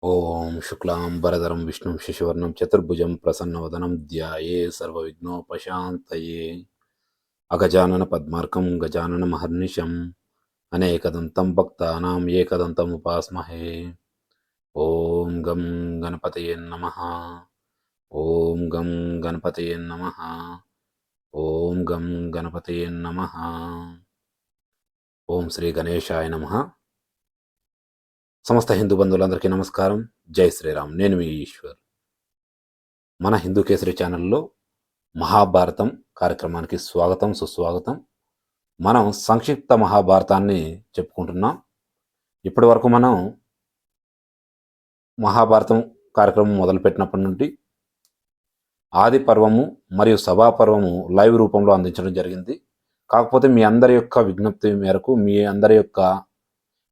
ఓం శుక్లాంబరధరం విష్ణుం శశివర్ణం చతుర్భుజం ప్రసన్నవదనం ధ్యాయే సర్వవిఘ్నోపశాంతయే అగజానన పద్మార్కం గజానన మహర్నిశం అనేకదంతం భక్తానాం ఏకదంతముపాస్మహే. ఓం గం గణపతయే నమః. ఓం గం గణపతయే నమః. ఓం గం గణపతయే నమః. ఓం శ్రీ గణేశాయ నమః. సమస్త హిందూ బంధువులందరికీ నమస్కారం. జై శ్రీరామ్. నేను మీ ఈశ్వర్. మన హిందూ కేసరి ఛానల్లో మహాభారతం కార్యక్రమానికి స్వాగతం, సుస్వాగతం. మనం సంక్షిప్త మహాభారతాన్ని చెప్పుకుంటున్నాం. ఇప్పటి వరకు మనం మహాభారతం కార్యక్రమం మొదలుపెట్టినప్పటి నుండి ఆది పర్వము మరియు సభా పర్వము లైవ్ రూపంలో అందించడం జరిగింది. కాకపోతే మీ అందరి యొక్క విజ్ఞప్తి మేరకు, మీ అందరి యొక్క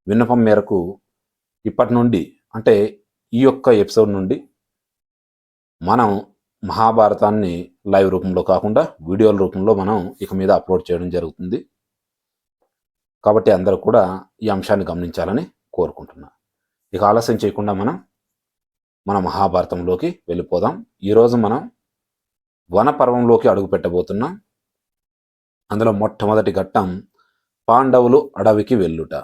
విన్నపం మేరకు ఇప్పటి నుండి, అంటే ఈ యొక్క ఎపిసోడ్ నుండి మనం మహాభారతాన్ని లైవ్ రూపంలో కాకుండా వీడియోల రూపంలో మనం ఇక మీద అప్లోడ్ చేయడం జరుగుతుంది. కాబట్టి అందరూ కూడా ఈ అంశాన్ని గమనించాలని కోరుకుంటున్నా. ఇక ఆలస్యం చేయకుండా మన మహాభారతంలోకి వెళ్ళిపోదాం. ఈరోజు మనం వనపర్వంలోకి అడుగు పెట్టబోతున్నాం. అందులో మొట్టమొదటి ఘట్టం పాండవులు అడవికి వెళ్ళుట.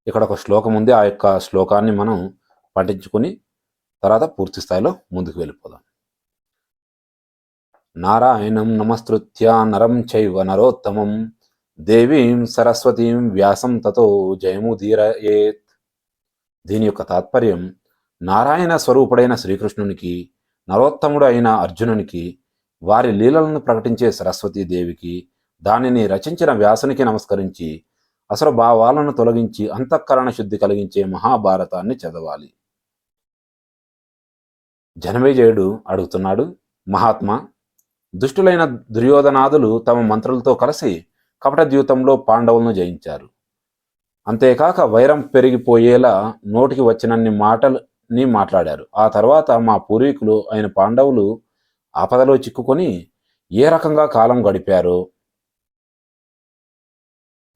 ఇక్కడ ఒక శ్లోకం ఉంది. ఆ యొక్క శ్లోకాన్ని మనం పఠించుకుని తర్వాత పూర్తి స్థాయిలో ముందుకు వెళ్ళిపోదాం. నారాయణం నమస్కృత్య నరం చైవ నరోత్తమం దేవీం సరస్వతీం వ్యాసం తతో జయముదీరయేత్. దీని యొక్క తాత్పర్యం, నారాయణ స్వరూపుడైన శ్రీకృష్ణునికి, నరోత్తముడు అయిన అర్జునునికి, వారి లీలలను ప్రకటించే సరస్వతీదేవికి, దానిని రచించిన వ్యాసునికి నమస్కరించి అసలు భావాలను తొలగించి అంతఃకరణ శుద్ధి కలిగించే మహాభారతాన్ని చదవాలి. జనమేజయుడు అడుగుతున్నాడు, మహాత్మా, దుష్టులైన దుర్యోధనాదులు తమ మంత్రులతో కలిసి కపట ద్యూతంలో పాండవులను జయించారు. అంతేకాక వైరం పెరిగిపోయేలా నోటికి వచ్చినన్ని మాటల్ని మాట్లాడారు. ఆ తర్వాత మా పూర్వీకులు అయిన పాండవులు ఆపదలో చిక్కుకొని ఏ రకంగా కాలం గడిపారో,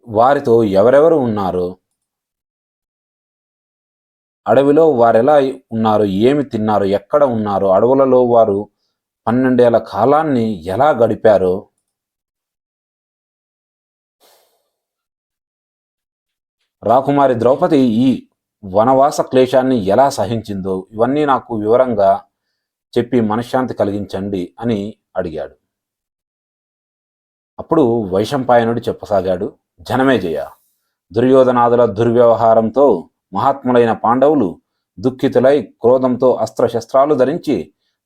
వారితో ఎవరెవరు ఉన్నారో, అడవిలో వారెలా ఉన్నారు, ఏమి తిన్నారు, ఎక్కడ ఉన్నారు, అడవులలో వారు 12 ఏళ్ల కాలాన్ని ఎలా గడిపారో, రాకుమారి ద్రౌపది ఈ వనవాస క్లేశాన్ని ఎలా సహించిందో ఇవన్నీ నాకు వివరంగా చెప్పి మనశ్శాంతి కలిగించండి అని అడిగాడు. అప్పుడు వైశంపాయనుడు చెప్పసాగాడు, జనమేజయ, దుర్యోధనాదుల దుర్వ్యవహారంతో మహాత్ములైన పాండవులు దుఃఖితులై క్రోధంతో అస్త్రశస్త్రాలు ధరించి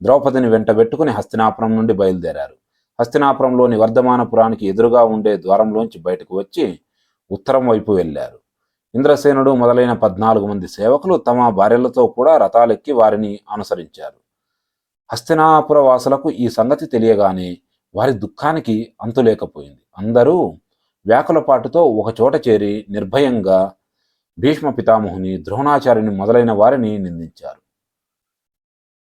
ద్రౌపదిని వెంటబెట్టుకుని హస్తినాపురం నుండి బయలుదేరారు. హస్తినాపురంలోని వర్ధమానపురానికి ఎదురుగా ఉండే ద్వారంలోంచి బయటకు వచ్చి ఉత్తరం వైపు వెళ్ళారు. ఇంద్రసేనుడు మొదలైన 14 మంది సేవకులు తమ భార్యలతో కూడా రథాలెక్కి వారిని అనుసరించారు. హస్తినాపుర వాసులకు ఈ సంగతి తెలియగానే వారి దుఃఖానికి అంతులేకపోయింది. అందరూ వ్యాకులపాటుతో ఒకచోట చేరి నిర్భయంగా భీష్మ పితామహుని, ద్రోణాచార్యుని మొదలైన వారిని నిందించారు.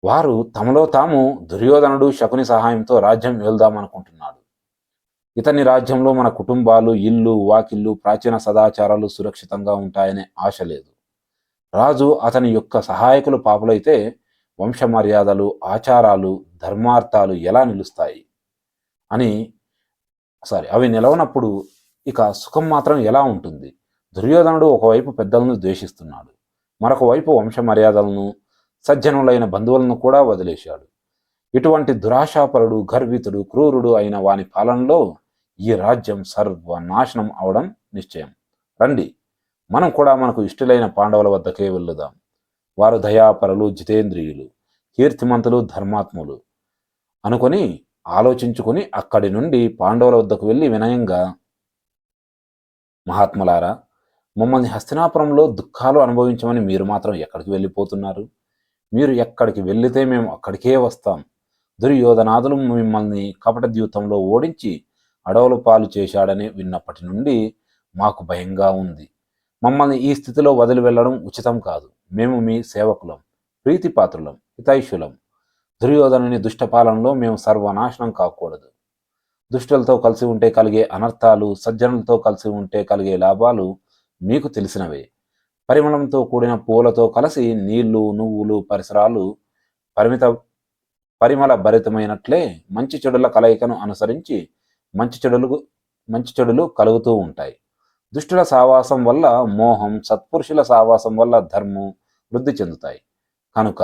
వారు తమలో తాము, దుర్యోధనుడు శకుని సహాయంతో రాజ్యం వెళ్దామనుకుంటున్నాడు. ఇతని రాజ్యంలో మన కుటుంబాలు, ఇల్లు, వాకిళ్ళు, ప్రాచీన సదాచారాలు సురక్షితంగా ఉంటాయనే ఆశ లేదు. రాజు, అతని యొక్క సహాయకులు పాపులైతే వంశమర్యాదలు, ఆచారాలు, ధర్మార్థాలు ఎలా నిలుస్తాయి అవి నిలవనప్పుడు ఇక సుఖం మాత్రం ఎలా ఉంటుంది? దుర్యోధనుడు ఒకవైపు పెద్దలను ద్వేషిస్తున్నాడు, మరొక వైపు వంశమర్యాదలను, సజ్జనులైన బంధువులను కూడా వదిలేశాడు. ఇటువంటి దురాశాపరుడు, గర్వితుడు, క్రూరుడు అయిన వాని పాలనలో ఈ రాజ్యం సర్వనాశనం అవడం నిశ్చయం. రండి, మనం కూడా మనకు ఇష్టలైన పాండవుల వద్దకే వెళ్ళుదాం. వారు దయాపరులు, జితేంద్రియులు, కీర్తిమంతులు, ధర్మాత్ములు అనుకొని ఆలోచించుకుని అక్కడి నుండి పాండవుల వద్దకు వెళ్ళి వినయంగా, మహాత్ములారా, మమ్మల్ని హస్తినాపురంలో దుఃఖాలు అనుభవించమని మీరు మాత్రం ఎక్కడికి వెళ్ళిపోతున్నారు? మీరు ఎక్కడికి వెళ్ళితే మేము అక్కడికే వస్తాం. దుర్యోధనాదులు మిమ్మల్ని కపట ద్యూతంలో ఓడించి అడవుల పాలు చేశాడని విన్నప్పటి నుండి మాకు భయంగా ఉంది. మమ్మల్ని ఈ స్థితిలో వదిలి వెళ్ళడం ఉచితం కాదు. మేము మీ సేవకులం, ప్రీతిపాత్రులం, హితైషులం. దుర్యోధనుని దుష్టపాలనలో మేము సర్వనాశనం కాకూడదు. దుష్టులతో కలిసి ఉంటే కలిగే అనర్థాలు, సజ్జనులతో కలిసి ఉంటే కలిగే లాభాలు మీకు తెలిసినవే. పరిమళంతో కూడిన పూలతో కలిసి నీళ్లు, నువ్వులు, పరిసరాలు పరిమిత పరిమళ భరితమైనట్లే మంచి చెడుల కలయికను అనుసరించి మంచి చెడులు కలుగుతూ ఉంటాయి. దుష్టుల సావాసం వల్ల మోహం, సత్పురుషుల సావాసం వల్ల ధర్మం వృద్ధి చెందుతాయి. కనుక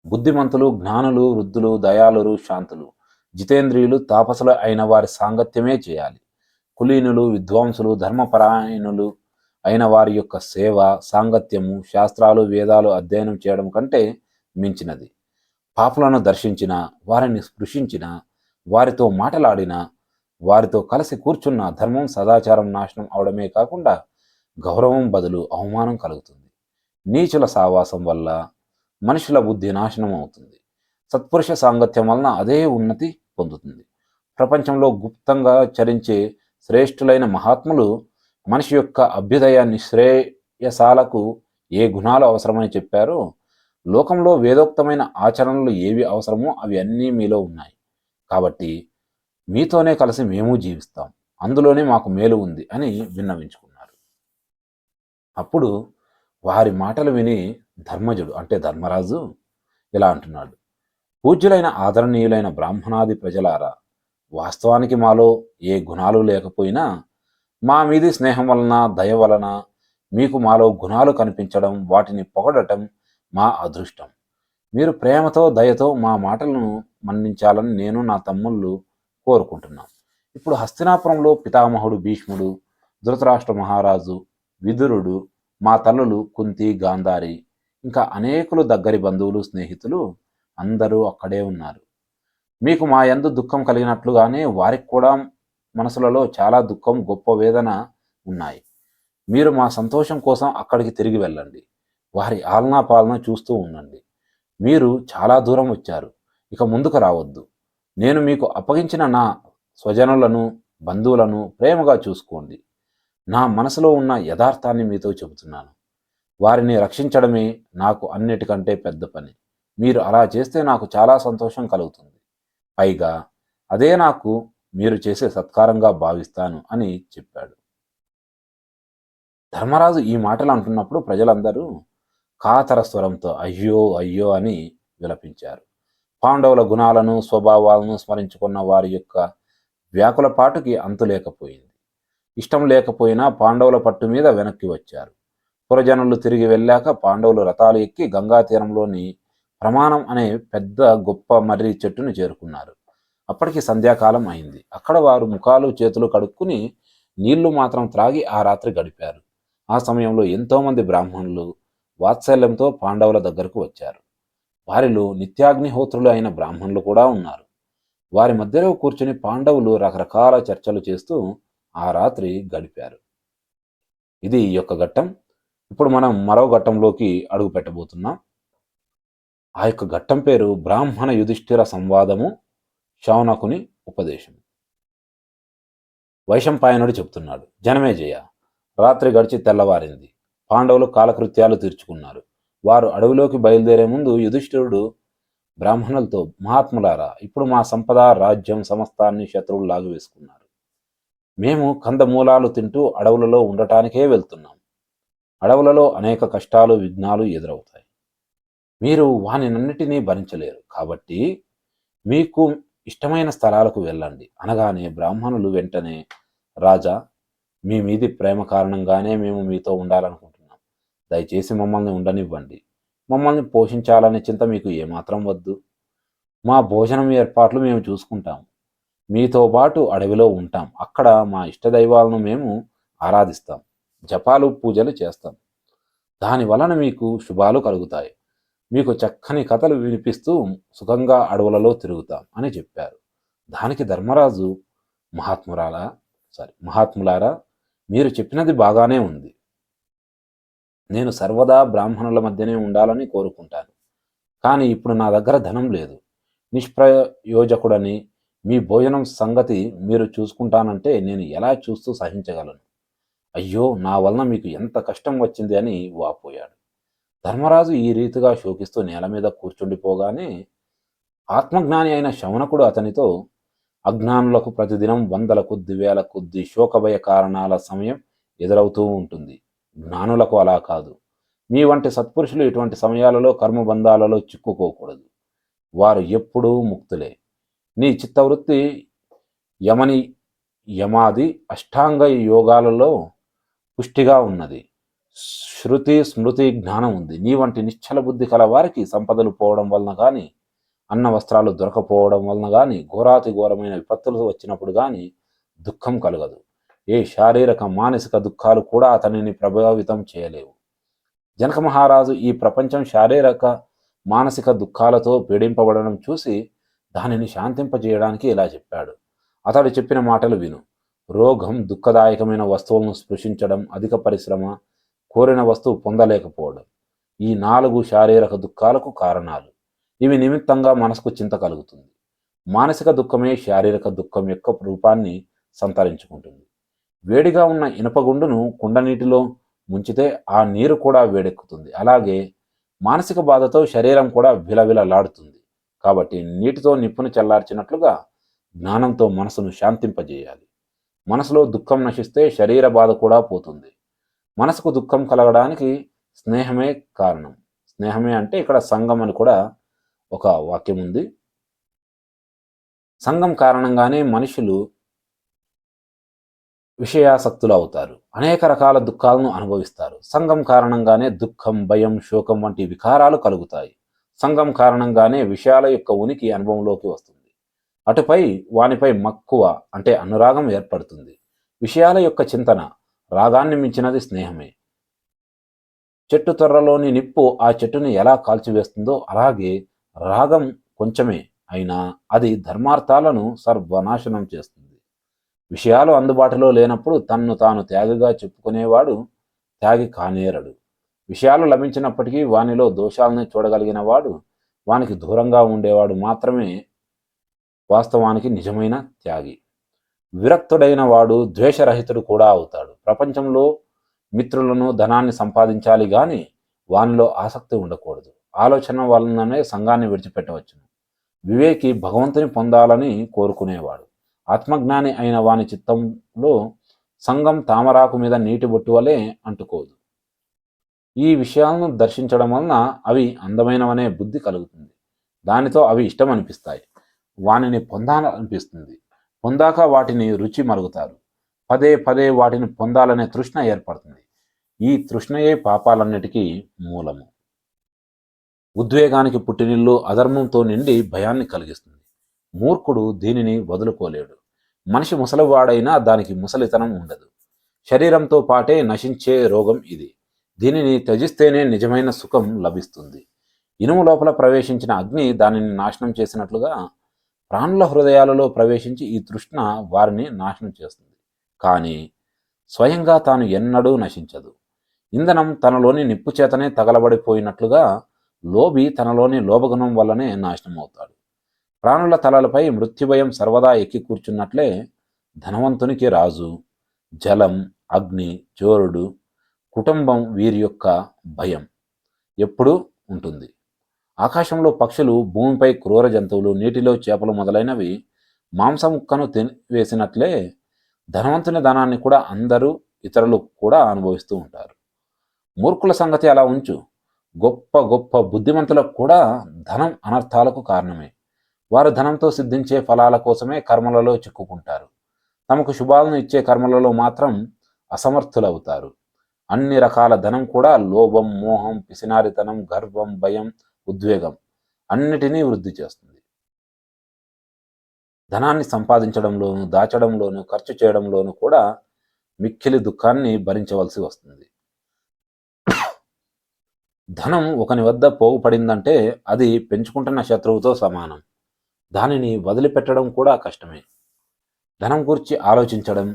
బుద్ధిమంతులు, జ్ఞానులు, వృద్ధులు, దయాళులు, శాంతులు, జితేంద్రియులు, తాపసులు అయిన వారి సాంగత్యమే చేయాలి. కులీనులు, విద్వాంసులు, ధర్మపరాయణులు అయిన వారి యొక్క సేవ, సాంగత్యము, శాస్త్రాలు, వేదాలు అధ్యయనం చేయడం కంటే మించినది. పాపులను దర్శించిన, వారిని స్పృశించిన, వారితో మాటలాడిన, వారితో కలిసి కూర్చున్న ధర్మం, సదాచారం నాశనం అవడమే కాకుండా గౌరవం బదులు అవమానం కలుగుతుంది. నీచుల సావాసం వల్ల మనుషుల బుద్ధి నాశనం అవుతుంది. సత్పురుష సాంగత్యం వలన అదే ఉన్నతి పొందుతుంది. ప్రపంచంలో గుప్తంగా చరించే శ్రేష్ఠులైన మహాత్ములు మనిషి యొక్క అభ్యుదయాన్ని, శ్రేయసాలకు ఏ గుణాలు అవసరమని చెప్పారో, లోకంలో వేదోక్తమైన ఆచరణలు ఏవి అవసరమో అవి అన్నీ మీలో ఉన్నాయి. కాబట్టి మీతోనే కలిసి మేము జీవిస్తాం, అందులోనే మాకు మేలు ఉంది అని విన్నవించుకున్నారు. అప్పుడు వారి మాటలు విని ధర్మజుడు అంటే ధర్మరాజు ఇలా అంటున్నాడు: పూజ్యులైన ఆదరణీయులైన బ్రాహ్మణాది ప్రజలారా, వాస్తవానికి మాలో ఏ గుణాలు లేకపోయినా మా మీది స్నేహం వలన, దయ వలన మీకు మాలో గుణాలు కనిపించడం, వాటిని పొగడటం మా అదృష్టం. మీరు ప్రేమతో, దయతో మా మాటలను మన్నించాలని నేను, నా తమ్ముళ్ళు కోరుకుంటున్నాం. ఇప్పుడు హస్తినాపురంలో పితామహుడు భీష్ముడు, ధృతరాష్ట్ర మహారాజు, విదురుడు, మా తల్లులు కుంతి, గాంధారి, ఇంకా అనేకులు దగ్గరి బంధువులు, స్నేహితులు అందరూ అక్కడే ఉన్నారు. మీకు మా యందు దుఃఖం కలిగినట్లుగానే వారికి కూడా మనసులలో చాలా దుఃఖం, గొప్ప వేదన ఉన్నాయి. మీరు మా సంతోషం కోసం అక్కడికి తిరిగి వెళ్ళండి. వారి ఆలనా పాలన చూస్తూ ఉండండి. మీరు చాలా దూరం వచ్చారు, ఇక ముందుకు రావద్దు. నేను మీకు అప్పగించిన నా స్వజనులను, బంధువులను ప్రేమగా చూసుకోండి. నా మనసులో ఉన్న యథార్థాన్ని మీతో చెబుతున్నాను. వారిని రక్షించడమే నాకు అన్నిటికంటే పెద్ద పని. మీరు అలా చేస్తే నాకు చాలా సంతోషం కలుగుతుంది. పైగా అదే నాకు మీరు చేసే సత్కారంగా భావిస్తాను అని చెప్పాడు. ధర్మరాజు ఈ మాటలు అంటున్నప్పుడు ప్రజలందరూ కాతర స్వరంతో అయ్యో అయ్యో అని విలపించారు. పాండవుల గుణాలను, స్వభావాలను స్మరించుకున్న వారి యొక్క వ్యాకులపాటుకి అంతు లేకపోయింది. ఇష్టం లేకపోయినా పాండవుల పట్టు మీద వెనక్కి వచ్చారు. పురజనులు తిరిగి వెళ్ళాక పాండవులు రథాలు ఎక్కి గంగా తీరంలోని ప్రమాణం అనే పెద్ద గొప్ప మర్రి చెట్టును చేరుకున్నారు. అప్పటికి సంధ్యాకాలం అయింది. అక్కడ వారు ముఖాలు, చేతులు కడుక్కుని నీళ్లు మాత్రం త్రాగి ఆ రాత్రి గడిపారు. ఆ సమయంలో ఎంతోమంది బ్రాహ్మణులు వాత్సల్యంతో పాండవుల దగ్గరకు వచ్చారు. వారిలో నిత్యాగ్నిహోత్రులు అయిన బ్రాహ్మణులు కూడా ఉన్నారు. వారి మధ్యలో కూర్చుని పాండవులు రకరకాల చర్చలు చేస్తూ ఆ రాత్రి గడిపారు. ఇది ఈ యొక్క ఘట్టం. ఇప్పుడు మనం మరో ఘట్టంలోకి అడుగు పెట్టబోతున్నాం. ఆ యొక్క ఘట్టం పేరు బ్రాహ్మణ యుధిష్ఠిర సంవాదము, శౌనకుని ఉపదేశం. వైశంపాయనుడు చెప్తున్నాడు: జనమేజయ, రాత్రి గడిచి తెల్లవారింది. పాండవులు కాలకృత్యాలు తీర్చుకున్నారు. వారు అడవిలోకి బయలుదేరే ముందు యుధిష్ఠిరుడు బ్రాహ్మణులతో, మహాత్ములారా, ఇప్పుడు మా సంపద, రాజ్యం సమస్తాన్ని శత్రువులు లాగివేసుకున్నారు. మేము కందమూలాలు తింటూ అడవులలో ఉండటానికే వెళ్తున్నాం. అడవులలో అనేక కష్టాలు, విఘ్నాలు ఎదురవుతాయి. మీరు వానినన్నిటినీ భరించలేరు. కాబట్టి మీకు ఇష్టమైన స్థలాలకు వెళ్ళండి అనగానే బ్రాహ్మణులు వెంటనే, రాజా, మీ మీది ప్రేమ కారణంగానే మేము మీతో ఉండాలనుకుంటున్నాం. దయచేసి మమ్మల్ని ఉండనివ్వండి. మమ్మల్ని పోషించాలనే చింత మీకు ఏమాత్రం వద్దు. మా భోజనం ఏర్పాట్లు మేము చూసుకుంటాం. మీతో పాటు అడవిలో ఉంటాం. అక్కడ మా ఇష్టదైవాలను మేము ఆరాధిస్తాం. జపాలు, పూజలు చేస్తాం. దాని వలన మీకు శుభాలు కలుగుతాయి. మీకు చక్కని కథలు వినిపిస్తూ సుఖంగా అడవులలో తిరుగుతాం అని చెప్పారు. దానికి ధర్మరాజు, మహాత్ములారా, మీరు చెప్పినది బాగానే ఉంది. నేను సర్వదా బ్రాహ్మణుల మధ్యనే ఉండాలని కోరుకుంటాను. కానీ ఇప్పుడు నా దగ్గర ధనం లేదు. నిష్ప్రయోజకుడని మీ భోజనం సంగతి మీరు చూసుకుంటానంటే నేను ఎలా చూస్తూ సహించగలను? అయ్యో, నా వలన మీకు ఎంత కష్టం వచ్చింది అని వాపోయాడు. ధర్మరాజు ఈ రీతిగా శోకిస్తూ నేల మీద కూర్చుండిపోగానే ఆత్మజ్ఞాని అయిన శౌనకుడు అతనితో, అజ్ఞానులకు ప్రతిదినం వందల కొద్ది, వేల కొద్ది శోకభయ కారణాల సమయం ఎదురవుతూ ఉంటుంది. జ్ఞానులకు అలా కాదు. మీ వంటి సత్పురుషులు ఇటువంటి సమయాలలో కర్మబంధాలలో చిక్కుకోకూడదు. వారు ఎప్పుడూ ముక్తులే. నీ చిత్తవృత్తి యమని యమాది అష్టాంగ యోగాలలో పుష్టిగా ఉన్నది. శృతి స్మృతి జ్ఞానం ఉంది. నీ వంటి నిశ్చల బుద్ధి కల వారికి సంపదలు పోవడం వలన కానీ, అన్న వస్త్రాలు దొరకపోవడం వలన కానీ, ఘోరాతి ఘోరమైన విపత్తులు వచ్చినప్పుడు కానీ దుఃఖం కలగదు. ఏ శారీరక మానసిక దుఃఖాలు కూడా అతనిని ప్రభావితం చేయలేవు. జనక మహారాజు ఈ ప్రపంచం శారీరక మానసిక దుఃఖాలతో పీడింపబడడం చూసి దానిని శాంతింపజేయడానికి ఇలా చెప్పాడు. అతడు చెప్పిన మాటలు విను. రోగం, దుఃఖదాయకమైన వస్తువులను స్పృశించడం, అధిక పరిశ్రమ, కోరిన వస్తువు పొందలేకపోవడం, ఈ 4 శారీరక దుఃఖాలకు కారణాలు. ఇవి నిమిత్తంగా మనసుకు చింత కలుగుతుంది. మానసిక దుఃఖమే శారీరక దుఃఖం యొక్క రూపాన్ని సంతరించుకుంటుంది. వేడిగా ఉన్న ఇనుపగుండును కుండ నీటిలో ముంచితే ఆ నీరు కూడా వేడెక్కుతుంది. అలాగే మానసిక బాధతో శరీరం కూడా విలవిలలాడుతుంది. కాబట్టి నీటితో నిప్పును చల్లార్చినట్లుగా జ్ఞానంతో మనసును శాంతింపజేయాలి. మనసులో దుఃఖం నశిస్తే శరీర బాధ కూడా పోతుంది. మనసుకు దుఃఖం కలగడానికి స్నేహమే కారణం. స్నేహమే అంటే ఇక్కడ సంఘం అని కూడా ఒక వాక్యం ఉంది. సంఘం కారణంగానే మనుషులు విషయాసక్తులు అవుతారు. అనేక రకాల దుఃఖాలను అనుభవిస్తారు. సంఘం కారణంగానే దుఃఖం, భయం, శోకం వంటి వికారాలు కలుగుతాయి. సంఘం కారణంగానే విషయాల యొక్క ఉనికి అనుభవంలోకి వస్తుంది. అటుపై వానిపై మక్కువ అంటే అనురాగం ఏర్పడుతుంది. విషయాల యొక్క చింతన, రాగాన్ని మించినది స్నేహమే. చెట్టు తొర్రలోని నిప్పు ఆ చెట్టుని ఎలా కాల్చివేస్తుందో అలాగే రాగం కొంచెమే అయినా అది ధర్మార్థాలను సర్వనాశనం చేస్తుంది. విషయాలు అందుబాటులో లేనప్పుడు తన్ను తాను త్యాగిగా చెప్పుకునేవాడు త్యాగి కానేరడు. విషయాలు లభించినప్పటికీ వానిలో దోషాలను చూడగలిగిన వాడు, వానికి దూరంగా ఉండేవాడు మాత్రమే వాస్తవానికి నిజమైన త్యాగి. విరక్తుడైన వాడు ద్వేషరహితుడు కూడా అవుతాడు. ప్రపంచంలో మిత్రులను, ధనాన్ని సంపాదించాలి కానీ వానిలో ఆసక్తి ఉండకూడదు. ఆలోచన వలననే సంఘాన్ని విడిచిపెట్టవచ్చును. వివేకి భగవంతుని పొందాలని కోరుకునేవాడు. ఆత్మజ్ఞాని అయిన వాని చిత్తంలో సంఘం తామరాకు మీద నీటి బొట్టు వలె అంటుకోదు. ఈ విషయాలను దర్శించడం వలన అవి అందమైనవనే బుద్ధి కలుగుతుంది. దానితో అవి ఇష్టం అనిపిస్తాయి. వానిని పొందాలనిపిస్తుంది. పొందాక వాటిని రుచి మరుగుతారు. పదే పదే వాటిని పొందాలనే తృష్ణ ఏర్పడుతుంది. ఈ తృష్ణయే పాపాలన్నిటికీ మూలము. ఉద్వేగానికి పుట్టినిల్లు అధర్మంతో నిండి భయాన్ని కలిగిస్తుంది. మూర్ఖుడు దీనిని వదులుకోలేడు. మనిషి ముసలివాడైనా దానికి ముసలితనం ఉండదు. శరీరంతో పాటే నశించే రోగం ఇది. దీనిని త్యజిస్తేనే నిజమైన సుఖం లభిస్తుంది. ఇనుము లోపల ప్రవేశించిన అగ్ని దానిని నాశనం చేసినట్లుగా ప్రాణుల హృదయాలలో ప్రవేశించి ఈ తృష్ణ వారిని నాశనం చేస్తుంది. కానీ స్వయంగా తాను ఎన్నడూ నశించదు. ఇంధనం తనలోని నిప్పు చేతనే తగలబడిపోయినట్లుగా లోభి తనలోని లోభగుణం వల్లనే నాశనం అవుతాడు. ప్రాణుల తలలపై మృత్యుభయం సర్వదా ఎక్కి కూర్చున్నట్లే ధనవంతునికి రాజు, జలం, అగ్ని, చోరుడు, కుటుంబం వీరి యొక్క భయం ఎప్పుడూ ఉంటుంది. ఆకాశంలో పక్షులు, భూమిపై క్రూర జంతువులు, నీటిలో చేపలు మొదలైనవి మాంసముక్కను తినివేసినట్లే ధనవంతుని ధనాన్ని కూడా అందరూ ఇతరులు కూడా అనుభవిస్తూ ఉంటారు. మూర్ఖుల సంగతి అలా ఉంచు. గొప్ప గొప్ప బుద్ధిమంతులకు కూడా ధనం అనర్థాలకు కారణమే. వారు ధనంతో సిద్ధించే ఫలాల కోసమే కర్మలలో చిక్కుకుంటారు. తమకు శుభాలను ఇచ్చే కర్మలలో మాత్రం అసమర్థులవుతారు. అన్ని రకాల ధనం కూడా లోభం, మోహం, పిసినారితనం, గర్వం, భయం, ఉద్వేగం అన్నిటినీ వృద్ధి చేస్తుంది. ధనాన్ని సంపాదించడంలోనూ, దాచడంలోనూ, ఖర్చు చేయడంలోనూ కూడా మిక్కిలి దుఃఖాన్ని భరించవలసి వస్తుంది. ధనం ఒకని వద్ద పోగుపడిందంటే అది పెంచుకుంటున్న శత్రువుతో సమానం. దానిని వదిలిపెట్టడం కూడా కష్టమే. ధనం గురించి ఆలోచించడం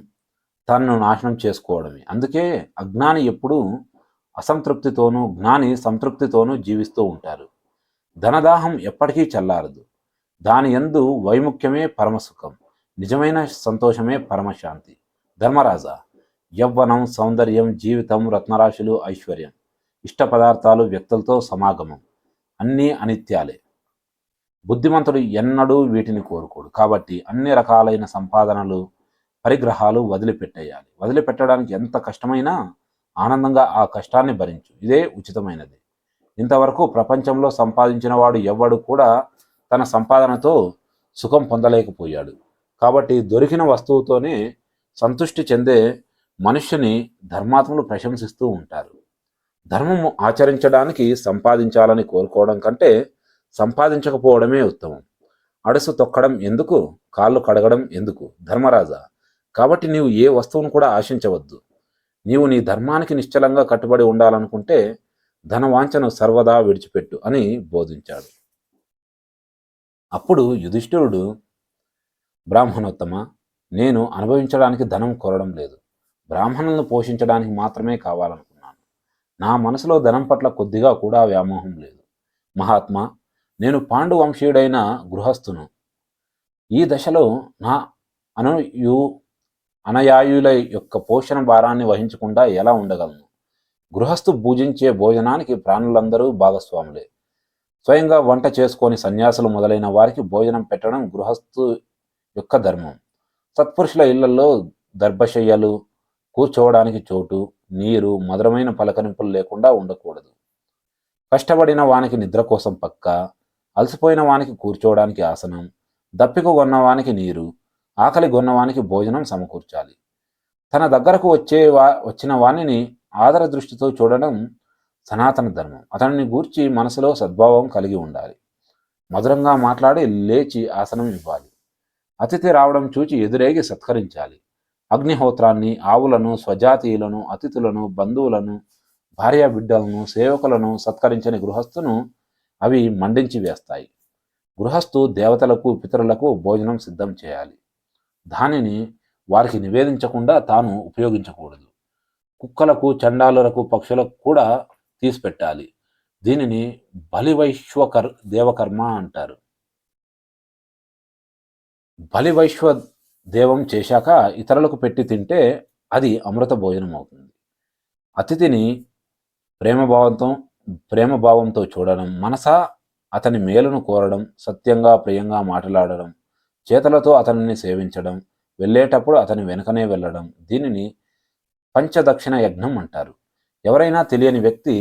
తనను నాశనం చేసుకోవడమే. అందుకే అజ్ఞాని ఎప్పుడూ అసంతృప్తితోనూ, జ్ఞాని సంతృప్తితోనూ జీవిస్తూ ఉంటారు. ధనదాహం ఎప్పటికీ చల్లారదు. దాని యందు వైముఖ్యమే పరమసుఖం. నిజమైన సంతోషమే పరమశాంతి. ధర్మరాజా, యవ్వనం, సౌందర్యం, జీవితం, రత్నరాశులు, ఐశ్వర్యం, ఇష్ట పదార్థాలు, వ్యక్తులతో సమాగమం అన్నీ అనిత్యాలే. బుద్ధిమంతుడు ఎన్నడూ వీటిని కోరుకోడు. కాబట్టి అన్ని రకాలైన సంపాదనలు, పరిగ్రహాలు వదిలిపెట్టేయాలి. వదిలిపెట్టడానికి ఎంత కష్టమైనా ఆనందంగా ఆ కష్టాన్ని భరించు. ఇదే ఉచితమైనది. ఇంతవరకు ప్రపంచంలో సంపాదించిన వాడు ఎవ్వడు కూడా తన సంపాదనతో సుఖం పొందలేకపోయాడు. కాబట్టి దొరికిన వస్తువుతోనే సంతృష్టి చెందే మనుష్యుని ధర్మాత్ములు ప్రశంసిస్తూ ఉంటారు. ధర్మము ఆచరించడానికి సంపాదించాలని కోరుకోవడం కంటే సంపాదించకపోవడమే ఉత్తమం. అడుసు తొక్కడం ఎందుకు, కాళ్ళు కడగడం ఎందుకు ధర్మరాజా? కాబట్టి నీవు ఏ వస్తువును కూడా ఆశించవద్దు. నీవు నీ ధర్మానికి నిశ్చలంగా కట్టుబడి ఉండాలనుకుంటే ధనవాంఛను సర్వదా విడిచిపెట్టు అని బోధించాడు. అప్పుడు యుధిష్ఠిరుడు, బ్రాహ్మణోత్తమ, నేను అనుభవించడానికి ధనం కోరడం లేదు. బ్రాహ్మణులను పోషించడానికి మాత్రమే కావాలనుకున్నాను. నా మనసులో ధనం పట్ల కొద్దిగా కూడా వ్యామోహం లేదు. మహాత్మా, నేను పాండు వంశీయుడైన గృహస్థును. ఈ దశలో నా అనయాయుల యొక్క పోషణ భారాన్ని వహించకుండా ఎలా ఉండగలను? గృహస్థు భుజించే భోజనానికి ప్రాణులందరూ భాగస్వాములే. స్వయంగా వంట చేసుకొని సన్యాసులు మొదలైన వారికి భోజనం పెట్టడం గృహస్థు యొక్క ధర్మం. సత్పురుషుల ఇళ్లలో దర్భశయ్యలు, కూర్చోవడానికి చోటు, నీరు, మధురమైన పలకరింపులు లేకుండా ఉండకూడదు. కష్టపడిన వానికి నిద్ర కోసం పక్క, అలసిపోయిన వానికి కూర్చోవడానికి ఆసనం, దప్పిక గొన్నవానికి నీరు, ఆకలి గొన్నవానికి భోజనం సమకూర్చాలి. తన దగ్గరకు వచ్చిన వాణిని ఆదర దృష్టితో చూడడం సనాతన ధర్మం. అతనిని గూర్చి మనసులో సద్భావం కలిగి ఉండాలి. మధురంగా మాట్లాడి లేచి ఆసనం ఇవ్వాలి. అతిథి రావడం చూచి ఎదురేగి సత్కరించాలి. అగ్నిహోత్రాన్ని, ఆవులను, స్వజాతీయులను, అతిథులను, బంధువులను, భార్య బిడ్డలను, సేవకులను సత్కరించని గృహస్థును అవి మండించి వేస్తాయి. గృహస్థు దేవతలకు, పితరులకు భోజనం సిద్ధం చేయాలి. దానిని వారికి నివేదించకుండా తాను ఉపయోగించకూడదు. కుక్కలకు, చండాలులకు, పక్షులకు కూడా తీసిపెట్టాలి. దీనిని బలివైశ్వ దేవకర్మ అంటారు. బలివైశ్వ దేవం చేశాక ఇతరులకు పెట్టి తింటే అది అమృత భోజనం అవుతుంది. అతిథిని ప్రేమభావంతో చూడడం, మనసా అతని మేలును కోరడం, సత్యంగా ప్రియంగా మాట్లాడడం, చేతులతో అతనిని సేవించడం, వెళ్ళేటప్పుడు అతని వెనుకనే వెళ్ళడం, దీనిని పంచదక్షిణ యజ్ఞం అంటారు. ఎవరైనా తెలియని వ్యక్తి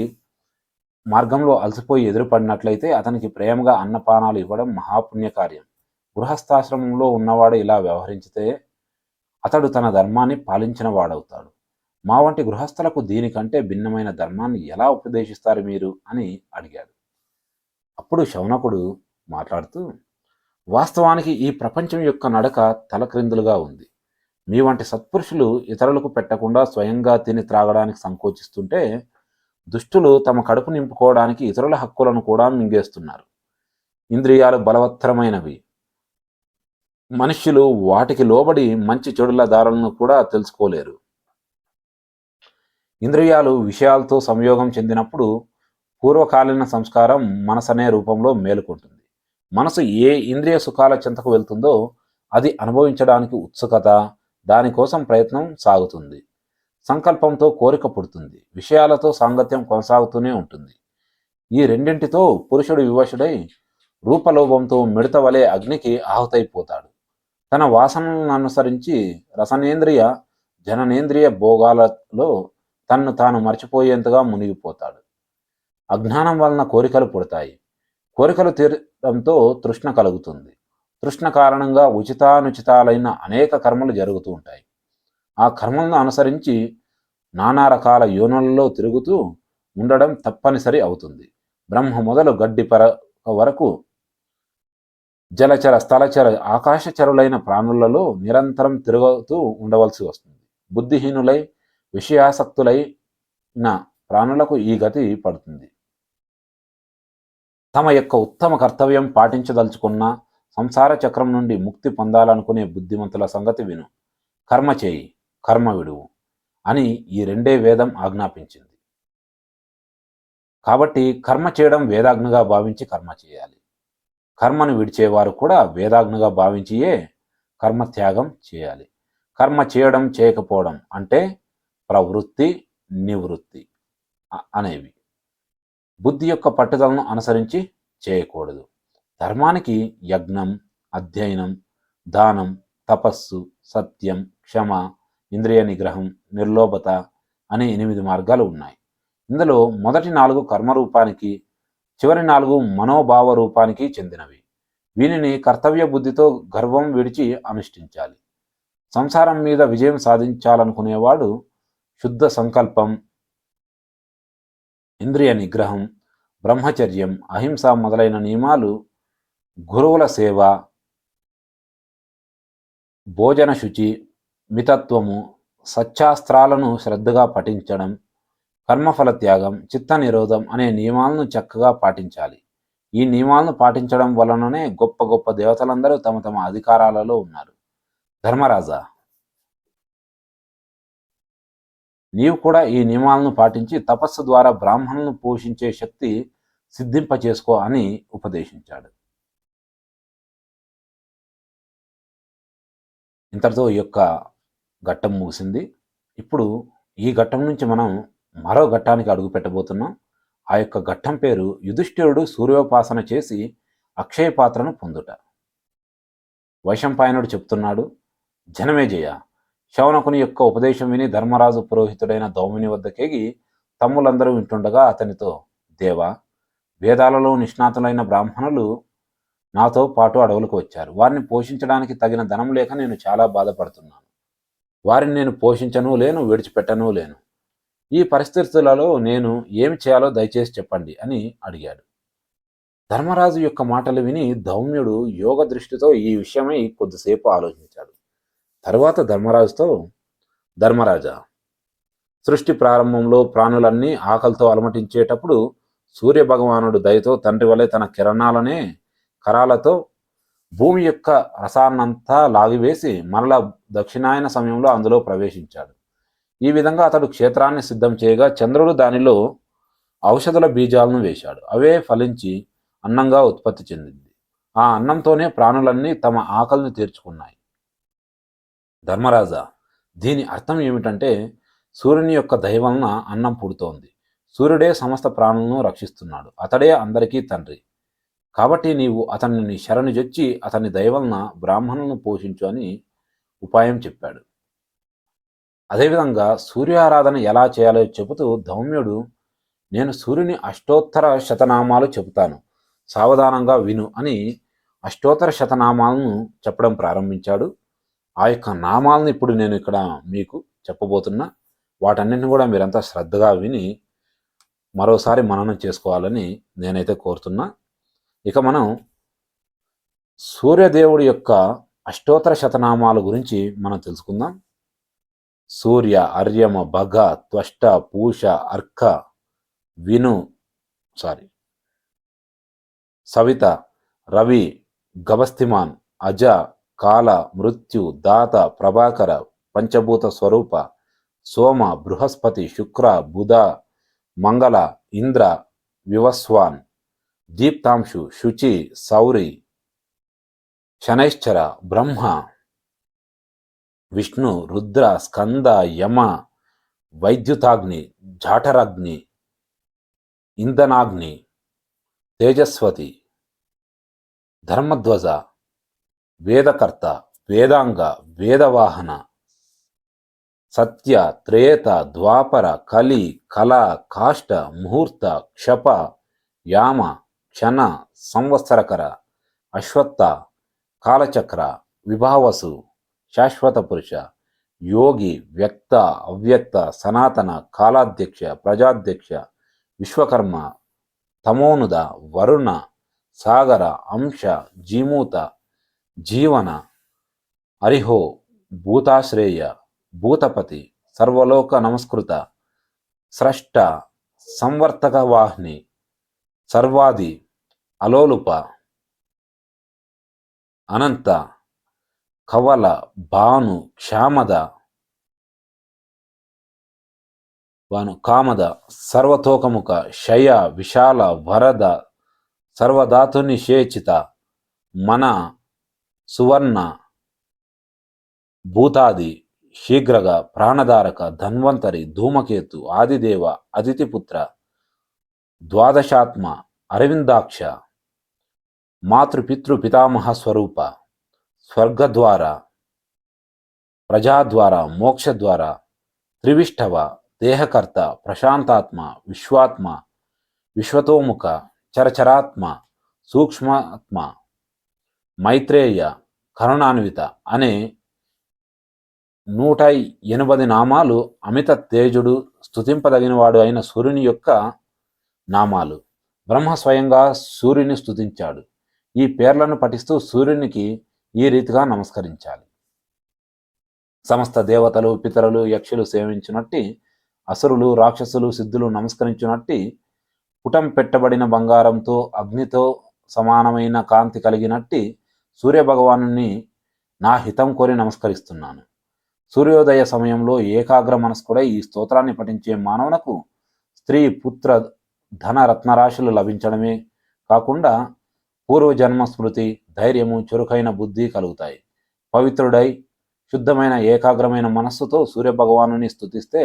మార్గంలో అలసిపోయి ఎదురుపడినట్లయితే అతనికి ప్రేమగా అన్నపానాలు ఇవ్వడం మహాపుణ్యకార్యం. గృహస్థాశ్రమంలో ఉన్నవాడు ఇలా వ్యవహరించితే అతడు తన ధర్మాన్ని పాలించిన వాడవుతాడు. మా వంటి గృహస్థులకు దీనికంటే భిన్నమైన ధర్మాన్ని ఎలా ఉపదేశిస్తారు మీరు అని అడిగాడు. అప్పుడు శౌనకుడు మాట్లాడుతూ, వాస్తవానికి ఈ ప్రపంచం యొక్క నడక తలక్రిందులుగా ఉంది. మీ వంటి సత్పురుషులు ఇతరులకు పెట్టకుండా స్వయంగా తిని త్రాగడానికి సంకోచిస్తుంటే దుష్టులు తమ కడుపు నింపుకోవడానికి ఇతరుల హక్కులను కూడా మింగేస్తున్నారు. ఇంద్రియాలు బలవత్తరమైనవి. మనుష్యులు వాటికి లోబడి మంచి చెడుల దారులను కూడా తెలుసుకోలేరు. ఇంద్రియాలు విషయాలతో సంయోగం చెందినప్పుడు పూర్వకాలీన సంస్కారం మనసనే రూపంలో మేలుకుంటుంది. మనసు ఏ ఇంద్రియ సుఖాల చెంతకు వెళ్తుందో అది అనుభవించడానికి ఉత్సుకత, దానికోసం ప్రయత్నం సాగుతుంది. సంకల్పంతో కోరిక పుడుతుంది. విషయాలతో సాంగత్యం కొనసాగుతూనే ఉంటుంది. ఈ రెండింటితో పురుషుడు వివశుడై రూపలోభంతో మిడత వలె అగ్నికి ఆహుతైపోతాడు. తన వాసనలను అనుసరించి రసనేంద్రియ, జననేంద్రియ భోగాలలో తన్ను తాను మర్చిపోయేంతగా మునిగిపోతాడు. అజ్ఞానం వలన కోరికలు పుడతాయి. కోరికలు తీరడంతో తృష్ణ కలుగుతుంది. తృష్ణ కారణంగా ఉచితానుచితాలైన అనేక కర్మలు జరుగుతూ ఉంటాయి. ఆ కర్మలను అనుసరించి నానా రకాల యోనులలో తిరుగుతూ ఉండడం తప్పనిసరి అవుతుంది. బ్రహ్మ మొదలు గడ్డి పరక వరకు జలచర, స్థలచర, ఆకాశచరులైన ప్రాణులలో నిరంతరం తిరుగుతూ ఉండవలసి వస్తుంది. బుద్ధిహీనులై విషయాసక్తులైన ప్రాణులకు ఈ గతి పడుతుంది. తమ యొక్క ఉత్తమ కర్తవ్యం పాటించదలుచుకున్న సంసార చక్రం నుండి ముక్తి పొందాలనుకునే బుద్ధిమంతుల సంగతి విను. కర్మ చేయి, కర్మ విడువు అని ఈ రెండే వేదం ఆజ్ఞాపించింది. కాబట్టి కర్మ చేయడం వేదాజ్ఞగా భావించి కర్మ చేయాలి. కర్మను విడిచేవారు కూడా వేదాజ్ఞగా భావించియే కర్మత్యాగం చేయాలి. కర్మ చేయడం, చేయకపోవడం అంటే ప్రవృత్తి, నివృత్తి అనేవి బుద్ధి యొక్క పట్టుదలను అనుసరించి చేయకూడదు. ధర్మానికి యజ్ఞం, అధ్యయనం, దానం, తపస్సు, సత్యం, క్షమ, ఇంద్రియ నిగ్రహం, నిర్లోభత, అనే 8 మార్గాలు ఉన్నాయి. ఇందులో మొదటి 4 కర్మరూపానికి, చివరి 4 మనోభావ రూపానికి చెందినవి. వీనిని కర్తవ్య బుద్ధితో గర్వం విడిచి అనుష్ఠించాలి. సంసారం మీద విజయం సాధించాలనుకునేవాడు శుద్ధ సంకల్పం, ఇంద్రియ నిగ్రహం, బ్రహ్మచర్యం, అహింస మొదలైన నియమాలు, గురువుల సేవ, భోజన శుచి, మితత్వము, సత్శాస్త్రాలను శ్రద్ధగా పఠించడం, కర్మఫల త్యాగం, చిత్త నిరోధం అనే నియమాలను చక్కగా పాటించాలి. ఈ నియమాలను పాటించడం వలననే గొప్ప గొప్ప దేవతలందరూ తమ తమ అధికారాలలో ఉన్నారు. ధర్మరాజా, నీవు కూడా ఈ నియమాలను పాటించి తపస్సు ద్వారా బ్రాహ్మణులను పోషించే శక్తి సిద్ధింపచేసుకో అని ఉపదేశించాడు. ఇంతటితో ఈ యొక్క ఘట్టం ముగిసింది. ఇప్పుడు ఈ ఘట్టం నుంచి మనం మరో ఘట్టానికి అడుగు పెట్టబోతున్నాం. ఆ యొక్క ఘట్టం పేరు యుధిష్ఠిరుడు సూర్యోపాసన చేసి అక్షయ పాత్రను పొందుట. వైశంపాయనుడు చెప్తున్నాడు, జనమేజయ, శౌనకుని యొక్క ఉపదేశం విని ధర్మరాజు పురోహితుడైన దౌమిని వద్దకేగి తమ్ములందరూ వింటుండగా అతనితో, దేవా, వేదాలలో నిష్ణాతులైన బ్రాహ్మణులు నాతో పాటు అడవులకు వచ్చారు. వారిని పోషించడానికి తగిన ధనం లేక నేను చాలా బాధపడుతున్నాను. వారిని నేను పోషించను లేను, విడిచిపెట్టను లేను. ఈ పరిస్థితులలో నేను ఏమి చేయాలో దయచేసి చెప్పండి అని అడిగాడు. ధర్మరాజు యొక్క మాటలు విని దౌమ్యుడు యోగ దృష్టితో ఈ విషయమై కొద్దిసేపు ఆలోచించాడు. తరువాత ధర్మరాజుతో, ధర్మరాజా, సృష్టి ప్రారంభంలో ప్రాణులన్నీ ఆకలితో అలమటించేటప్పుడు సూర్యభగవానుడు దయతో తండ్రి వలె తన కిరణాలనే కరాలతో భూమి యొక్క రసాన్నంతా లాగివేసి మరలా దక్షిణాయన సమయంలో అందులో ప్రవేశించాడు. ఈ విధంగా అతడు క్షేత్రాన్ని సిద్ధం చేయగా చంద్రుడు దానిలో ఔషధుల బీజాలను వేశాడు. అవే ఫలించి అన్నంగా ఉత్పత్తి చెందింది. ఆ అన్నంతోనే ప్రాణులన్నీ తమ ఆకలిని తీర్చుకున్నాయి. ధర్మరాజా, దీని అర్థం ఏమిటంటే సూర్యుని యొక్క దయ వలన అన్నం పుడుతోంది. సూర్యుడే సమస్త ప్రాణులను రక్షిస్తున్నాడు. అతడే అందరికీ తండ్రి. కాబట్టి నీవు అతన్ని శరణుజొచ్చి అతని దయ వలన బ్రాహ్మణులను పోషించు అని ఉపాయం చెప్పాడు. అదేవిధంగా సూర్యారాధన ఎలా చేయాలో చెబుతూ దౌమ్యుడు, నేను సూర్యుని అష్టోత్తర శతనామాలు చెబుతాను, సావధానంగా విను అని అష్టోత్తర శతనామాలను చెప్పడం ప్రారంభించాడు. ఆ యొక్క నామాలను ఇప్పుడు నేను ఇక్కడ మీకు చెప్పబోతున్నా. వాటన్నింటిని కూడా మీరంతా శ్రద్ధగా విని మరోసారి మననం చేసుకోవాలని నేనైతే కోరుతున్నా. ఇక మనం సూర్యదేవుడి యొక్క అష్టోత్తర శతనామాల గురించి మనం తెలుసుకుందాం. సూర్య, అర్యమ, భగ, త్వష్ట, పూష, అర్క, సవిత, రవి, గభస్తిమాన్, అజ, కాల, మృత్యు, దాత, ప్రభాకర, పంచభూత స్వరూప, సోమ, బృహస్పతి, శుక్ర, బుధ, మంగళ, ఇంద్ర, వివస్వాన్, దీప్తాంశు, శుచి, సౌరి, శనైశ్చర, బ్రహ్మ, విష్ణు, రుద్ర, స్కంద, యమ, వైద్యుతాగ్ని, జాఠరాగ్ని, ఇంధనాగ్ని, తేజస్వతి, ధర్మధ్వజ, వేదకర్త, వేదాంగ, వేదవాహన, సత్య, త్రేత, ద్వాపర, కలి, కల, కాష్ట, ముహూర్త, క్షప, యామ, క్షణ, సంవత్సరకర, అశ్వత్థ, కాలచక్ర, విభావసు, శాశ్వత పురుష, యోగి, వ్యక్త, అవ్యక్త, సనాతన, కాలాధ్యక్ష, ప్రజాధ్యక్ష, విశ్వకర్మ, తమోనుద, వరుణ, సాగర, అంశ, జీమూత, జీవన, అరిహో, భూతాశ్రేయ, భూతపతి, సర్వలోక నమస్కృత, స్రష్ట, సంవర్తక వాహిని, సర్వాది, అలోలుప, అనంత, కవల, భాను, క్షామద, కామద, సర్వతోకముఖ, శయ, విశాల, వరద, సర్వధాతు నిషేచిత, మన, సువర్ణ, భూతాది, శీఘ్రగ, ప్రాణధారక, ధన్వంతరి, ధూమకేతు, ఆదిదేవ, అదితిపుత్ర, ద్వాదశాత్మ, అరవిందాక్ష, మాతృపితృ పితామహ స్వరూప, స్వర్గద్వార, ప్రజాద్వార, మోక్షద్వార, త్రివిష్టవ, దేహకర్త, ప్రశాంతాత్మ, విశ్వాత్మ, విశ్వతోముఖ, చరచరాత్మ, సూక్ష్మాత్మ, మైత్రేయ, కరుణాన్విత అనే 180 నామాలు అమిత తేజుడు, స్తుతింపదగినవాడు అయిన సూర్యుని యొక్క నామాలు. బ్రహ్మ స్వయంగా సూర్యుని స్తుతించాడు. ఈ పేర్లను పఠిస్తూ సూర్యునికి ఈ రీతిగా నమస్కరించాలి. సమస్త దేవతలు, పితరులు, యక్షులు సేవించునట్టి, అసురులు, రాక్షసులు, సిద్ధులు నమస్కరించునట్టి, పుటం పెట్టబడిన బంగారంతో అగ్నితో సమానమైన కాంతి కలిగినట్టి సూర్యభగవాను నా హితం కోరి నమస్కరిస్తున్నాను. సూర్యోదయ సమయంలో ఏకాగ్ర మనస్కుడై ఈ స్తోత్రాన్ని పఠించే మానవునకు స్త్రీ, పుత్ర, ధన, రత్నరాశులు లభించడమే కాకుండా పూర్వజన్మ స్మృతి, ధైర్యము, చురుకైన బుద్ధి కలుగుతాయి. పవిత్రుడై శుద్ధమైన ఏకాగ్రమైన మనస్సుతో సూర్యభగవానుని స్తుతిస్తే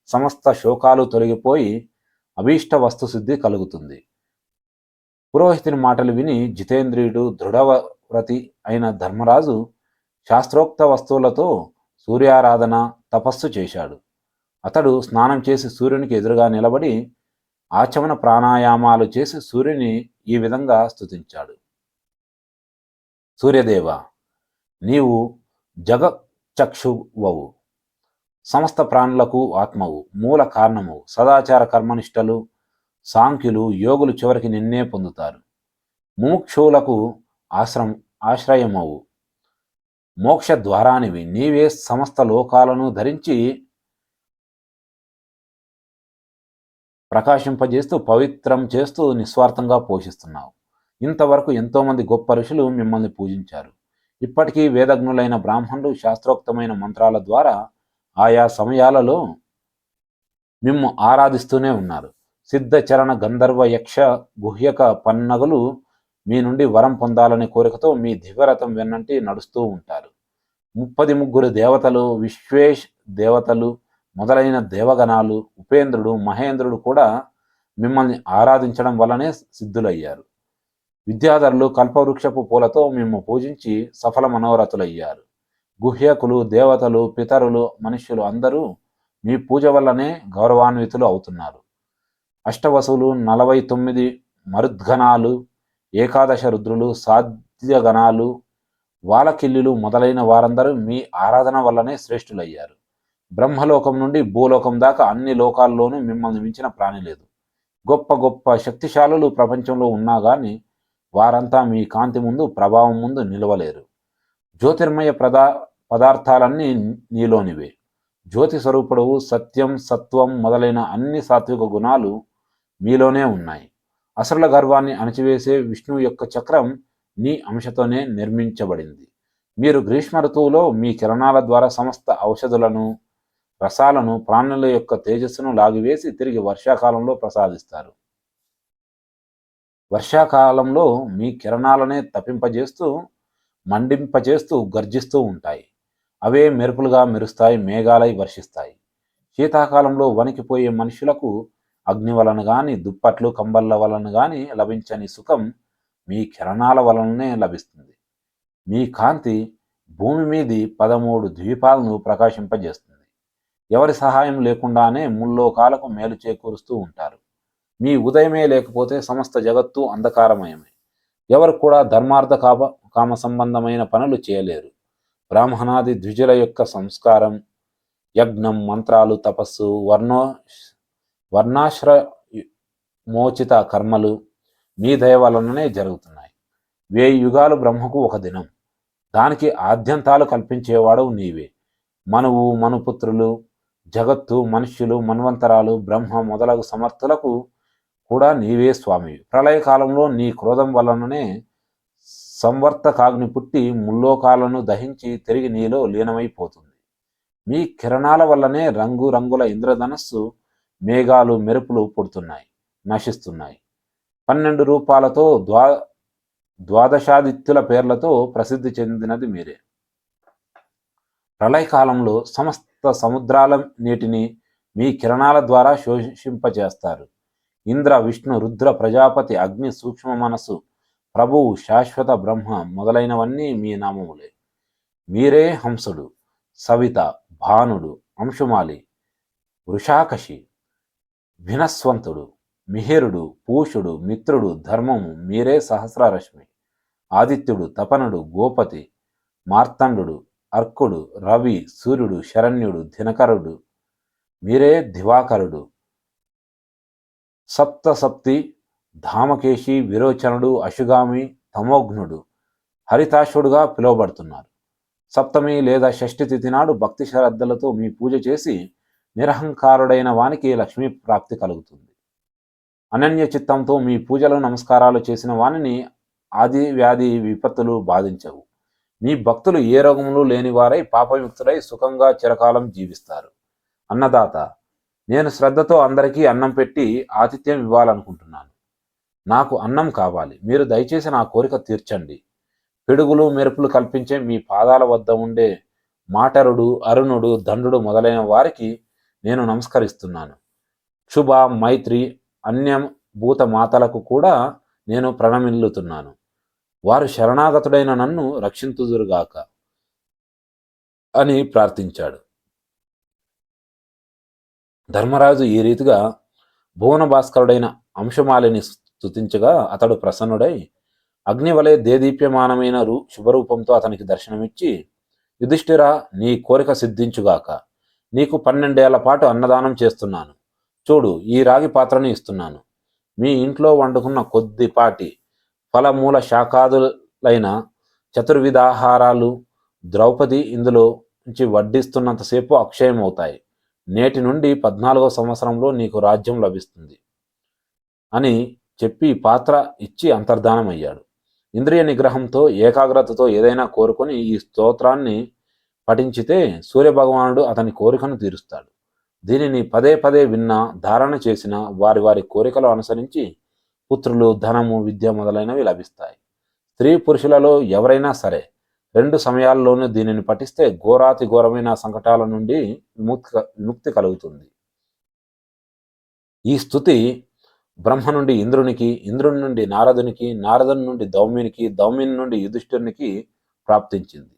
సమస్త శోకాలు తొలగిపోయి అభీష్ట వస్తుసిద్ధి కలుగుతుంది. పురోహితుని మాటలు విని జితేంద్రియుడు, దృఢవ్రతి అయిన ధర్మరాజు శాస్త్రోక్త వస్తువులతో సూర్యారాధన, తపస్సు చేశాడు. అతడు స్నానం చేసి సూర్యునికి ఎదురుగా నిలబడి ఆచమన ప్రాణాయామాలు చేసి సూర్యుని ఈ విధంగా స్తుతించాడు. సూర్యదేవ, నీవు జగచక్షువవు, సమస్త ప్రాణులకు ఆత్మవు, మూల కారణము, సదాచార కర్మనిష్టలు, సాంఖ్యులు, యోగులు చివరికి నిన్నే పొందుతారు. ముముక్షువులకు ఆశ్రయమవు, మోక్ష ద్వారానివి. నీవే సమస్త లోకాలను ధరించి ప్రకాశింపజేస్తూ పవిత్రం చేస్తూ నిస్వార్థంగా పోషిస్తున్నావు. ఇంతవరకు ఎంతోమంది గొప్ప ఋషులు మిమ్మల్ని పూజించారు. ఇప్పటికీ వేదజ్ఞులైన బ్రాహ్మణులు శాస్త్రోక్తమైన మంత్రాల ద్వారా ఆయా సమయాలలో మిమ్ము ఆరాధిస్తూనే ఉన్నారు. సిద్ధ, చరణ, గంధర్వ, యక్ష, గుహ్యక పన్నగులు మీ నుండి వరం పొందాలనే కోరికతో మీ దివ్యరథం వెన్నంటి నడుస్తూ ఉంటారు. 33 దేవతలు, విశ్వేష్ దేవతలు మొదలైన దేవగణాలు, ఉపేంద్రుడు, మహేంద్రుడు కూడా మిమ్మల్ని ఆరాధించడం వల్లనే సిద్ధులయ్యారు. విద్యాధరులు కల్పవృక్షపు పూలతో మిమ్ము పూజించి సఫల మనోరథులయ్యారు. గుహ్యకులు, దేవతలు, పితరులు, మనుష్యులు అందరూ మీ పూజ వల్లనే గౌరవాన్వితులు అవుతున్నారు. అష్టవసులు, 49 మరుద్గణాలు, ఏకాదశ రుద్రులు, సాధ్యగణాలు, వాలకిల్లులు మొదలైన వారందరూ మీ ఆరాధన వల్లనే శ్రేష్ఠులయ్యారు. బ్రహ్మలోకం నుండి భూలోకం దాకా అన్ని లోకాల్లోనూ మిమ్మల్ని మించిన ప్రాణి లేదు. గొప్ప గొప్ప శక్తిశాలులు ప్రపంచంలో ఉన్నా కానీ వారంతా మీ కాంతి ముందు, ప్రభావం ముందు నిలవలేరు. జ్యోతిర్మయ పదార్థాలన్నీ నీలోనివే. జ్యోతి స్వరూపుడవు, సత్యం, సత్వం మొదలైన అన్ని సాత్విక గుణాలు మీలోనే ఉన్నాయి. అసురుల గర్వాన్ని అణచివేసే విష్ణువు యొక్క చక్రం నీ అంశతోనే నిర్మించబడింది. మీరు గ్రీష్మ ఋతువులో మీ కిరణాల ద్వారా సమస్త ఔషధులను, రసాలను, ప్రాణుల యొక్క తేజస్సును లాగివేసి తిరిగి వర్షాకాలంలో ప్రసాదిస్తారు. వర్షాకాలంలో మీ కిరణాలనే తప్పింపజేస్తూ, మండింపజేస్తూ, గర్జిస్తూ ఉంటాయి. అవే మెరుపులుగా మెరుస్తాయి, మేఘాలై వర్షిస్తాయి. శీతాకాలంలో వణికిపోయే మనుషులకు అగ్ని వలన కానీ, దుప్పట్లు, కంబళ్ళ వలన కానీ లభించని సుఖం మీ కిరణాల వలననే లభిస్తుంది. మీ కాంతి భూమి మీది 13 ద్వీపాలను ప్రకాశింపజేస్తుంది. ఎవరి సహాయం లేకుండానే ముల్లోకాలకు మేలు చేకూరుస్తూ ఉంటారు. మీ ఉదయమే లేకపోతే సమస్త జగత్తు అంధకారమయమే. ఎవరు కూడా ధర్మార్థ కామ సంబంధమైన పనులు చేయలేరు. బ్రాహ్మణాది ద్విజుల యొక్క సంస్కారం, యజ్ఞం, మంత్రాలు, తపస్సు, వర్ణాశ్రమోచిత కర్మలు మీ దయ వలననే జరుగుతున్నాయి. 1000 యుగాలు బ్రహ్మకు ఒక దినం. దానికి ఆద్యంతాలు కల్పించేవాడు నీవే. మనువు, మనుపుత్రులు, జగత్తు, మనుష్యులు, మన్వంతరాలు, బ్రహ్మ మొదలగు సమర్థులకు కూడా నీవే స్వామివి. ప్రళయకాలంలో నీ క్రోధం వలననే సంవర్తకాగ్ని పుట్టి ముల్లోకాలను దహించి తిరిగి నీలో లీనమైపోతుంది. మీ కిరణాల వల్లనే రంగు రంగుల ఇంద్రధనస్సు, మేఘాలు, మెరుపులు పుడుతున్నాయి, నశిస్తున్నాయి. 12 రూపాలతో ద్వాదశాదిత్యుల పేర్లతో ప్రసిద్ధి చెందినది మీరే. ప్రళయకాలంలో సమస్త సముద్రాల నీటిని మీ కిరణాల ద్వారా శోషింపజేస్తారు. ఇంద్ర, విష్ణు, రుద్ర, ప్రజాపతి, అగ్ని, సూక్ష్మ మనస్సు, ప్రభువు, శాశ్వత బ్రహ్మ మొదలైనవన్నీ మీ నామములే. మీరే హంసుడు, సవిత, భానుడు, అంశుమాలి, వృషాకషి, వినస్వంతుడు, మిహిరుడు, పూషుడు, మిత్రుడు, ధర్మము, మీరే సహస్రరశ్మి, ఆదిత్యుడు, తపనుడు, గోపతి, మార్తండు, అర్కుడు, రవి, సూర్యుడు, శరణ్యుడు, దినకరుడు, మీరే దివాకరుడు, సప్తసప్తి, ధామకేశి, విరోచనుడు, అశుగామి, తమోఘ్నుడు, హరితాశుడుగా పిలువబడుతున్నారు. సప్తమి లేదా షష్ఠి తిథి నాడు భక్తి శ్రద్ధలతో మీ పూజ చేసి నిరహంకారుడైన వానికి లక్ష్మీ ప్రాప్తి కలుగుతుంది. అనన్య చిత్తంతో మీ పూజలు నమస్కారాలు చేసిన వానిని ఆది వ్యాధి విపత్తులు బాధించవు. మీ భక్తులు ఏ రోగములు లేనివారై పాపయుక్తులై సుఖంగా చిరకాలం జీవిస్తారు. అన్నదాత, నేను శ్రద్ధతో అందరికీ అన్నం పెట్టి ఆతిథ్యం ఇవ్వాలనుకుంటున్నాను. నాకు అన్నం కావాలి, మీరు దయచేసి నా కోరిక తీర్చండి. పిడుగులు మెరుపులు కల్పించే మీ పాదాల వద్ద ఉండే మాటరుడు, అరుణుడు, దండుడు మొదలైన వారికి నేను నమస్కరిస్తున్నాను. శుభ, మైత్రి, అన్యం భూత మాతలకు కూడా నేను ప్రణమిల్లుతున్నాను. వారు శరణాగతుడైన నన్ను రక్షింతుదురుగాక అని ప్రార్థించాడు. ధర్మరాజు ఈ రీతిగా భువన భాస్కరుడైన అంశమాలిని స్తుతించగా అతడు ప్రసన్నుడై అగ్నివలే దేదీప్యమానమైన శుభరూపంతో అతనికి దర్శనమిచ్చి, యుధిష్ఠిరా, నీ కోరిక సిద్ధించుగాక. నీకు 12 ఏళ్ల పాటు అన్నదానం చేస్తున్నాను. చూడు, ఈ రాగి పాత్రను ఇస్తున్నాను. మీ ఇంట్లో వండుకున్న కొద్దిపాటి ఫలమూల శాఖాదులైన చతుర్విధాహారాలు ద్రౌపది ఇందులో నుంచి వడ్డిస్తున్నంతసేపు అక్షయమవుతాయి. నేటి నుండి 14వ సంవత్సరంలో నీకు రాజ్యం లభిస్తుంది అని చెప్పి పాత్ర ఇచ్చి అంతర్ధానమయ్యాడు. ఇంద్రియ నిగ్రహంతో ఏకాగ్రతతో ఏదైనా కోరుకొని ఈ స్తోత్రాన్ని పఠించితే సూర్యభగవానుడు అతని కోరికను తీరుస్తాడు. దీనిని పదే పదే విన్నా, ధారణ చేసిన వారి వారి కోరికలు అనుసరించి పుత్రులు, ధనము, విద్య మొదలైనవి లభిస్తాయి. స్త్రీ పురుషులలో ఎవరైనా సరే 2 సమయాల్లోనూ దీనిని పఠిస్తే ఘోరాతి ఘోరమైన సంకటాల నుండి విముక్తి కలుగుతుంది. ఈ స్తుతి బ్రహ్మ నుండి ఇంద్రునికి, ఇంద్రుని నుండి నారదునికి, నారదుని నుండి దౌమ్యునికి, దౌమ్యుని నుండి యుధిష్ఠిరునికి ప్రాప్తించింది.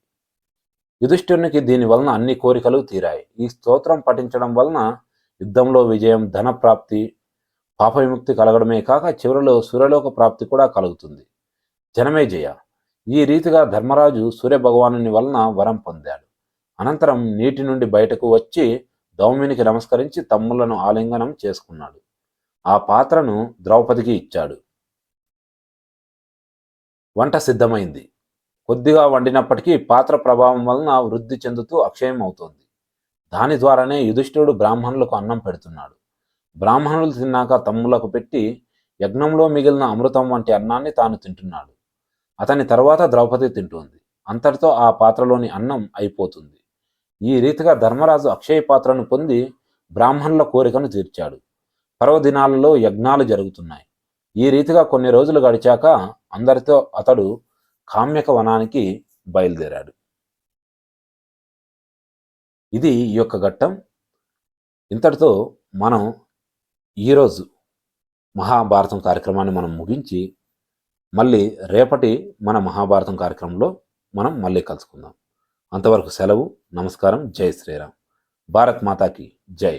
యుధిష్ఠిరునికి దీని వలన అన్ని కోరికలు తీరాయి. ఈ స్తోత్రం పఠించడం వలన యుద్ధంలో విజయం, ధన ప్రాప్తి, పాపవిముక్తి కలగడమే కాక చివరిలో సూర్యలోక ప్రాప్తి కూడా కలుగుతుంది. జనమేజయ, ఈ రీతిగా ధర్మరాజు సూర్యభగవానుని వలన వరం పొందాడు. అనంతరం నీటి నుండి బయటకు వచ్చి దౌమ్యునికి నమస్కరించి తమ్ములను ఆలింగనం చేసుకున్నాడు. ఆ పాత్రను ద్రౌపదికి ఇచ్చాడు. వంట సిద్ధమైంది. కొద్దిగా వండినప్పటికీ పాత్ర ప్రభావం వలన వృద్ధి చెందుతూ అక్షయం అవుతోంది. దాని ద్వారానే యుధిష్ఠిరుడు బ్రాహ్మణులకు అన్నం పెడుతున్నాడు. బ్రాహ్మణులు తిన్నాక తమ్ములకు పెట్టి యజ్ఞంలో మిగిలిన అమృతం వంటి అన్నాన్ని తాను తింటున్నాడు. అతని తర్వాత ద్రౌపది తింటోంది. అంతటితో ఆ పాత్రలోని అన్నం అయిపోతుంది. ఈ రీతిగా ధర్మరాజు అక్షయ పాత్రను పొంది బ్రాహ్మణుల కోరికను తీర్చాడు. పర్వదినాలలో యజ్ఞాలు జరుగుతున్నాయి. ఈ రీతిగా కొన్ని రోజులు గడిచాక అందరితో అతడు కామ్యక వనానికి బయలుదేరాడు. ఇది ఈ యొక్క ఘట్టం. ఇంతటితో మనం ఈరోజు మహాభారతం కార్యక్రమాన్ని మనం ముగించి మళ్ళీ రేపటి మన మహాభారతం కార్యక్రమంలో మనం మళ్ళీ కలుసుకుందాం. అంతవరకు సెలవు. నమస్కారం. జై శ్రీరామ్. భారత్ మాతాకి జై.